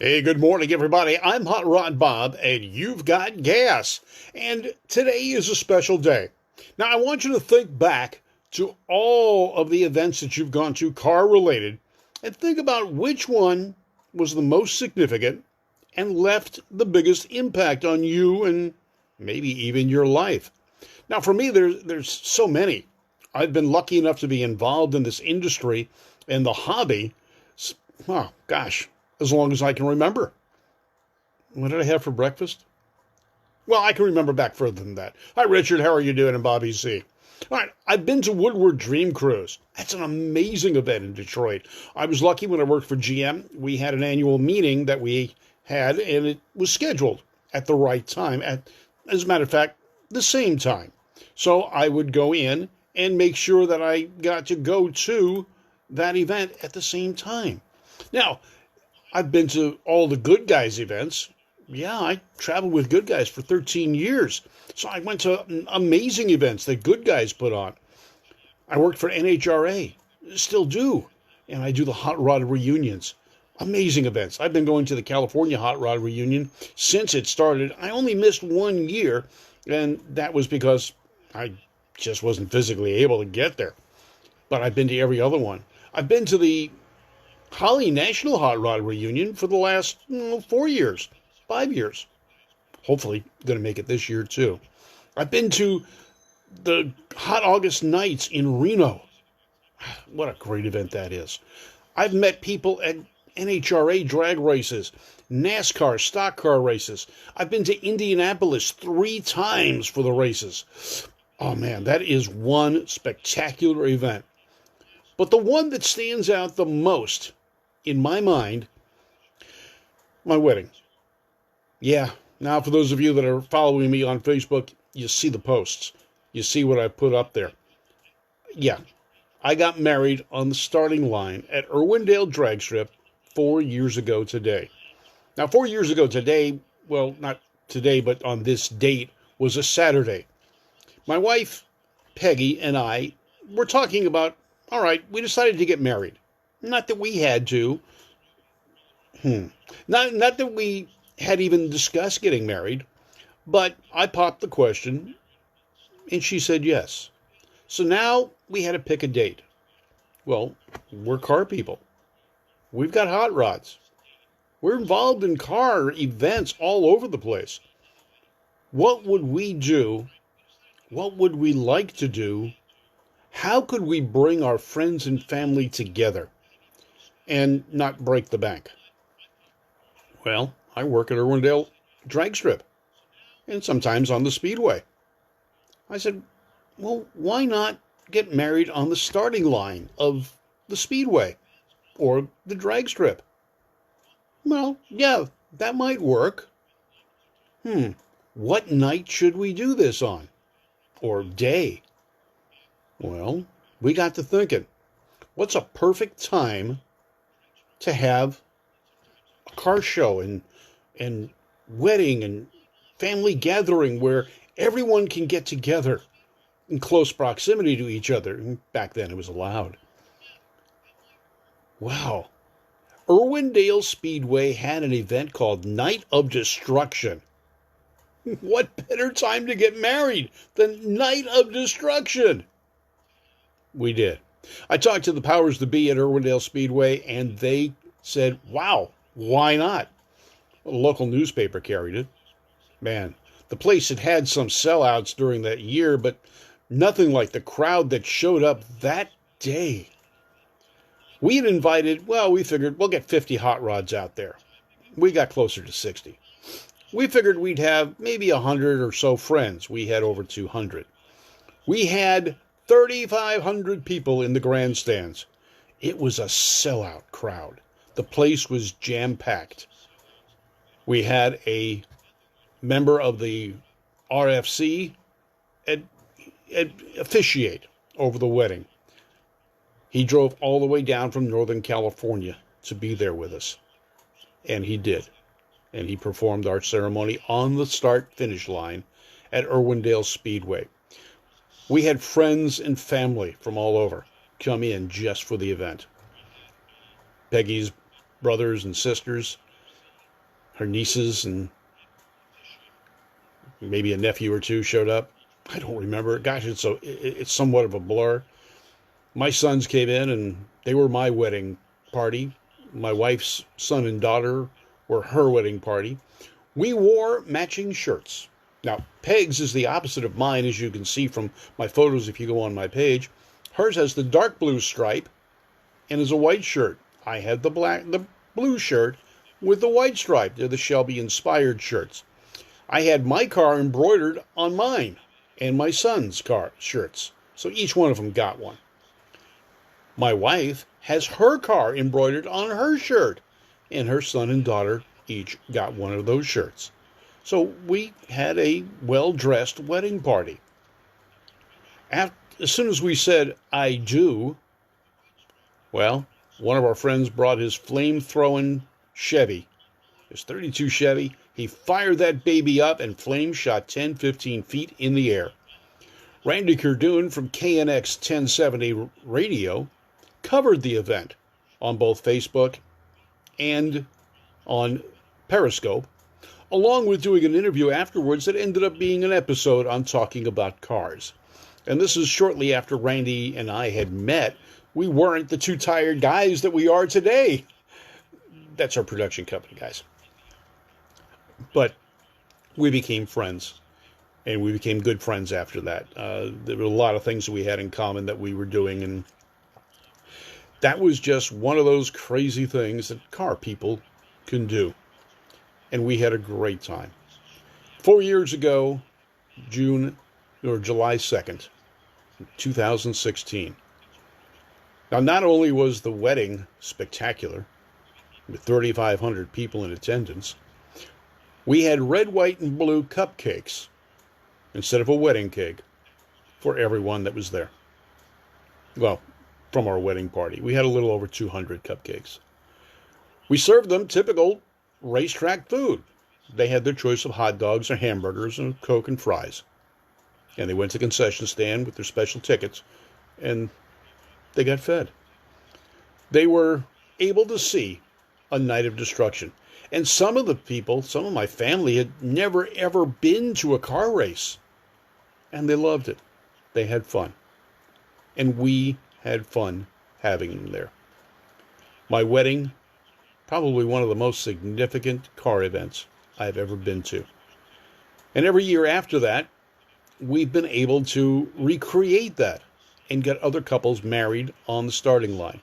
Hey, good morning, everybody. I'm Hot Rod Bob, and you've got gas. And today is a special day. Now, I want you to think back to all of the events that you've gone to, car related, and think about which one was the most significant and left the biggest impact on you and maybe even your life. Now, for me, there's so many. I've been lucky enough to be involved in this industry and the hobby, oh, gosh, as long as I can remember. What did I have for breakfast? Well, I can remember back further than that. Hi, Richard. How are you doing? And Bobby C. All right, I've been to Woodward Dream Cruise. That's an amazing event in Detroit. I was lucky when I worked for GM. We had an annual meeting that we had, and it was scheduled at the right time. As a matter of fact, the same time. So I would go in and make sure that I got to go to that event at the same time. Now, I've been to all the Good Guys events. Yeah, I traveled with Good Guys for 13 years. So I went to amazing events that Good Guys put on. I worked for NHRA, still do. And I do the Hot Rod reunions. Amazing events. I've been going to the California Hot Rod reunion since it started. I only missed 1 year, and that was because I just wasn't physically able to get there. But I've been to every other one. I've been to the Holly National Hot Rod reunion for the last 4 years, 5 years. Hopefully, going to make it this year too. I've been to the Hot August Nights in Reno. What a great event that is. I've met people at NHRA drag races, NASCAR stock car races. I've been to Indianapolis 3 times for the races. Oh man, that is one spectacular event. But the one that stands out the most in my mind, my wedding. Yeah, now for those of you that are following me on Facebook, you see the posts. You see what I put up there. Yeah, I got married on the starting line at Irwindale Drag Strip 4 years ago today. Now, 4 years ago today, well, not today, but on this date, was a Saturday. My wife, Peggy, and I were talking about, all right, we decided to get married. Not that we had to. Not that we had even discussed getting married, but I popped the question, and she said yes. So now we had to pick a date. Well, we're car people. We've got hot rods. We're involved in car events all over the place. What would we do? What would we like to do? How could we bring our friends and family together and not break the bank? Well, I work at Irwindale Drag Strip and sometimes on the Speedway. I said, well, why not get married on the starting line of the Speedway or the drag strip? Well, yeah, that might work. What night should we do this on? Or day? Well, we got to thinking, what's a perfect time to have a car show and wedding and family gathering where everyone can get together in close proximity to each other? And back then it was allowed. Wow. Irwindale Speedway had an event called Night of Destruction. What better time to get married than Night of Destruction? We did. I talked to the powers that be at Irwindale Speedway, and they said, wow, why not? A local newspaper carried it. Man, the place had some sellouts during that year, but nothing like the crowd that showed up that day. We had invited, well, we figured we'll get 50 hot rods out there. We got closer to 60. We figured we'd have maybe 100 or so friends. We had over 200. We had 3,500 people in the grandstands. It was a sellout crowd. The place was jam-packed. We had a member of the RFC officiate over the wedding. He drove all the way down from Northern California to be there with us. And he did. And he performed our ceremony on the start-finish line at Irwindale Speedway. We had friends and family from all over come in just for the event. Peggy's brothers and sisters, her nieces and maybe a nephew or two showed up. I don't remember. Gosh, it's somewhat of a blur. My sons came in, and they were my wedding party. My wife's son and daughter were her wedding party. We wore matching shirts. Now, Peg's is the opposite of mine, as you can see from my photos if you go on my page. Hers has the dark blue stripe and is a white shirt. I had the blue shirt with the white stripe. They're the Shelby-inspired shirts. I had my car embroidered on mine and my son's car shirts. So each one of them got one. My wife has her car embroidered on her shirt, and her son and daughter each got one of those shirts. So we had a well-dressed wedding party. As soon as we said, "I do," well, one of our friends brought his flame-throwing Chevy, his 32 Chevy. He fired that baby up, and flames shot 10, 15 feet in the air. Randy Kerdoon from KNX 1070 Radio covered the event on both Facebook and on Periscope, along with doing an interview afterwards that ended up being an episode on talking about cars. And this is shortly after Randy and I had met. We weren't the two tired guys that we are today. That's our production company, guys. But we became friends, and we became good friends after that. There were a lot of things that we had in common that we were doing, and that was just one of those crazy things that car people can do. And we had a great time. 4 years ago, July 2nd, 2016. Now, not only was the wedding spectacular, with 3,500 people in attendance, we had red, white, and blue cupcakes instead of a wedding cake for everyone that was there. Well, from our wedding party. We had a little over 200 cupcakes. We served them typical racetrack food. They had their choice of hot dogs or hamburgers and Coke and fries. And they went to the concession stand with their special tickets, and they got fed. They were able to see a night of destruction. And some of the people, some of my family, had never ever been to a car race. And they loved it. They had fun. And we had fun having them there. My wedding, probably one of the most significant car events I've ever been to. And every year after that, we've been able to recreate that and get other couples married on the starting line.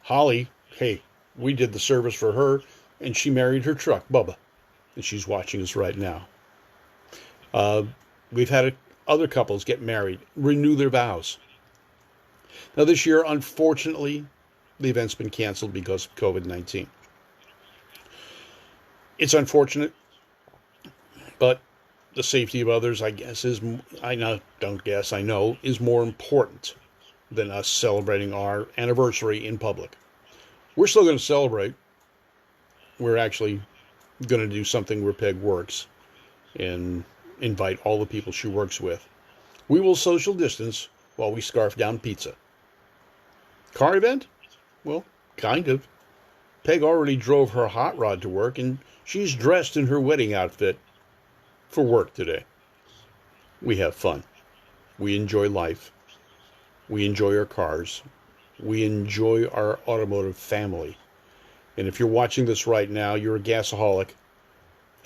Holly, hey, we did the service for her, and she married her truck, Bubba, and she's watching us right now. We've had other couples get married, renew their vows. Now, this year, unfortunately, the event's been canceled because of COVID-19. It's unfortunate, but the safety of others, I guess, is more important than us celebrating our anniversary in public. We're still going to celebrate. We're actually going to do something where Peg works and invite all the people she works with. We will social distance while we scarf down pizza. Car event? Well, kind of. Peg already drove her Hot Rod to work, and she's dressed in her wedding outfit for work today. We have fun. We enjoy life. We enjoy our cars. We enjoy our automotive family. And if you're watching this right now, you're a gasaholic,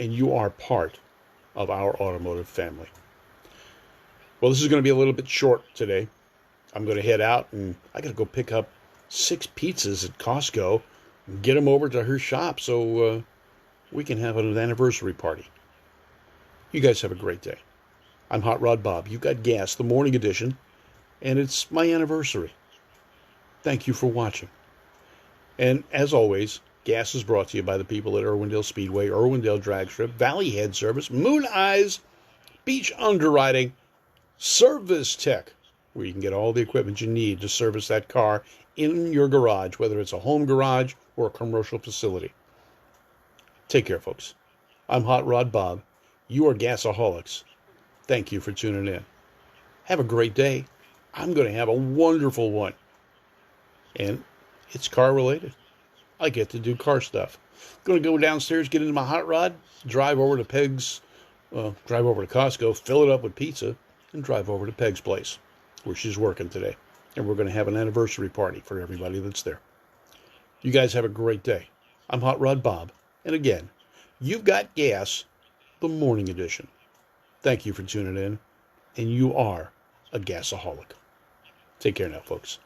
and you are part of our automotive family. Well, this is going to be a little bit short today. I'm going to head out, and I got to go pick up 6 pizzas at Costco and get them over to her shop so we can have an anniversary party. You guys have a great day. I'm Hot Rod Bob. You got gas, the morning edition, and it's my anniversary. Thank you for watching. And as always, gas is brought to you by the people at Irwindale Speedway, Irwindale Drag Strip, Valley Head Service, Moon Eyes, Beach Underwriting, Service Tech, where you can get all the equipment you need to service that car in your garage, whether it's a home garage or a commercial facility. Take care, folks. I'm Hot Rod Bob. You are gasaholics. Thank you for tuning in. Have a great day. I'm going to have a wonderful one. And it's car related. I get to do car stuff. Going to go downstairs, get into my hot rod, drive over to drive over to Costco, fill it up with pizza, and drive over to Peg's place, where she's working today. And we're going to have an anniversary party for everybody that's there. You guys have a great day. I'm Hot Rod Bob, and again, you've got gas, the morning edition. Thank you for tuning in, and you are a gasaholic. Take care now, folks.